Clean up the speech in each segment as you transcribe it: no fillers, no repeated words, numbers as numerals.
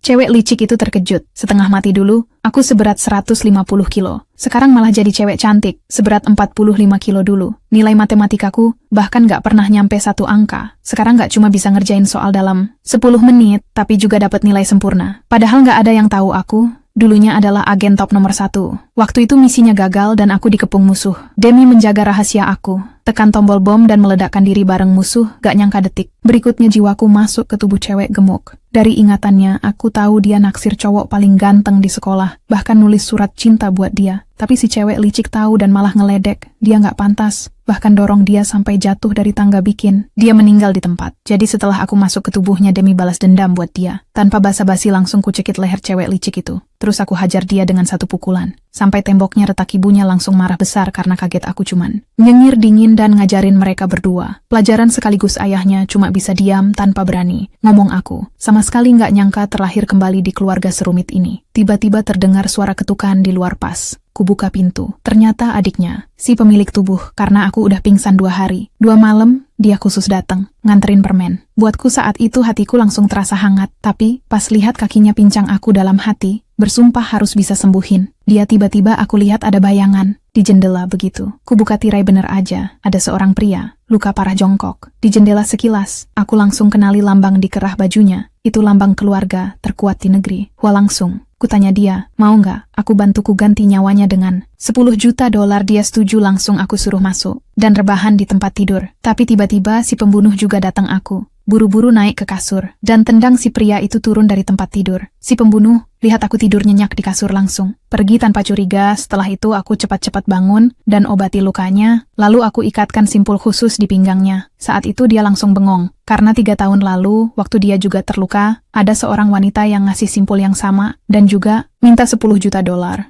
Cewek licik itu terkejut. Setengah mati dulu, aku seberat 150 kilo. Sekarang malah jadi cewek cantik, seberat 45 kilo dulu. Nilai matematikaku bahkan gak pernah nyampe 1 angka. Sekarang gak cuma bisa ngerjain soal dalam 10 menit, tapi juga dapat nilai sempurna. Padahal gak ada yang tahu aku dulunya adalah agen top nomor 1. Waktu itu misinya gagal dan aku dikepung musuh. Demi menjaga rahasia aku, tekan tombol bom dan meledakkan diri bareng musuh, gak nyangka detik berikutnya jiwaku masuk ke tubuh cewek gemuk. Dari ingatannya, aku tahu dia naksir cowok paling ganteng di sekolah, bahkan nulis surat cinta buat dia. Tapi si cewek licik tahu dan malah ngeledek. Dia gak pantas, bahkan dorong dia sampai jatuh dari tangga bikin dia meninggal di tempat. Jadi setelah aku masuk ke tubuhnya demi balas dendam buat dia, tanpa basa-basi langsung kucekit leher cewek licik itu. Terus aku hajar dia dengan 1 pukulan. Sampai temboknya retak, ibunya langsung marah besar karena kaget aku cuman nyengir dingin dan ngajarin mereka berdua. Pelajaran sekaligus ayahnya cuma bisa diam tanpa berani ngomong aku. Sama sekali nggak nyangka terlahir kembali di keluarga serumit ini. Tiba-tiba terdengar suara ketukan di luar pas. Kubuka pintu. Ternyata adiknya, si pemilik tubuh, karena aku udah pingsan 2 hari. 2 malam, dia khusus datang, nganterin permen. Buatku saat itu hatiku langsung terasa hangat. Tapi, pas lihat kakinya pincang aku dalam hati, bersumpah harus bisa sembuhin. Dia tiba-tiba aku lihat ada bayangan di jendela begitu. Kubuka tirai bener aja, ada seorang pria, luka parah jongkok. Di jendela sekilas, aku langsung kenali lambang di kerah bajunya. Itu lambang keluarga terkuat di negeri. Wah langsung. Kutanya dia, mau nggak aku bantuku ganti nyawanya dengan $10 juta. Dia setuju. Langsung aku suruh masuk dan rebahan di tempat tidur. Tapi tiba-tiba si pembunuh juga datang. Aku buru-buru naik ke kasur dan tendang si pria itu turun dari tempat tidur. Si pembunuh lihat aku tidur nyenyak di kasur langsung pergi tanpa curiga. Setelah itu aku cepat-cepat bangun dan obati lukanya. Lalu aku ikatkan simpul khusus di pinggangnya. Saat itu dia langsung bengong. Karena 3 tahun lalu, waktu dia juga terluka, ada seorang wanita yang ngasih simpul yang sama, dan juga minta $10 juta.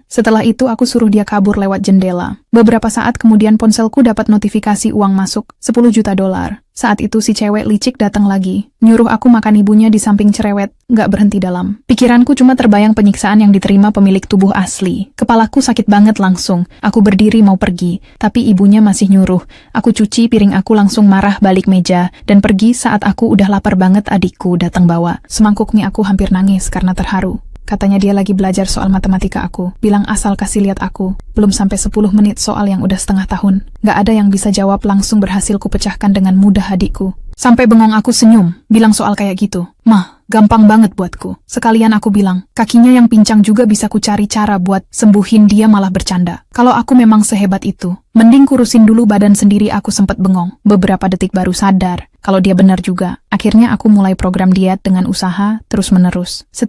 Setelah itu aku suruh dia kabur lewat jendela. Beberapa saat kemudian ponselku dapat notifikasi uang masuk, $10 juta. Saat itu si cewek licik datang lagi, nyuruh aku makan ibunya di samping cerewet, gak berhenti dalam. Pikiranku cuma terbayang penyiksaan yang diterima pemilik tubuh asli. Kepalaku sakit banget langsung, aku berdiri mau pergi, tapi ibunya masih nyuruh. Aku cuci piring, aku langsung marah balik meja, dan pergi saat aku udah lapar banget. Adikku datang bawa semangkuk mie, aku hampir nangis karena terharu. Katanya dia lagi belajar soal matematika. Aku bilang asal kasih lihat aku. Belum sampai 10 menit soal yang udah setengah tahun. Gak ada yang bisa jawab, langsung berhasil kupecahkan dengan mudah adikku. Sampai bengong aku senyum, bilang soal kayak gitu. Mah, gampang banget buatku. Sekalian aku bilang, kakinya yang pincang juga bisa ku cari cara buat sembuhin. Dia malah bercanda. Kalau aku memang sehebat itu, mending kurusin dulu badan sendiri. Aku sempat bengong. Beberapa detik baru sadar kalau dia benar juga. Akhirnya aku mulai program diet dengan usaha terus-menerus.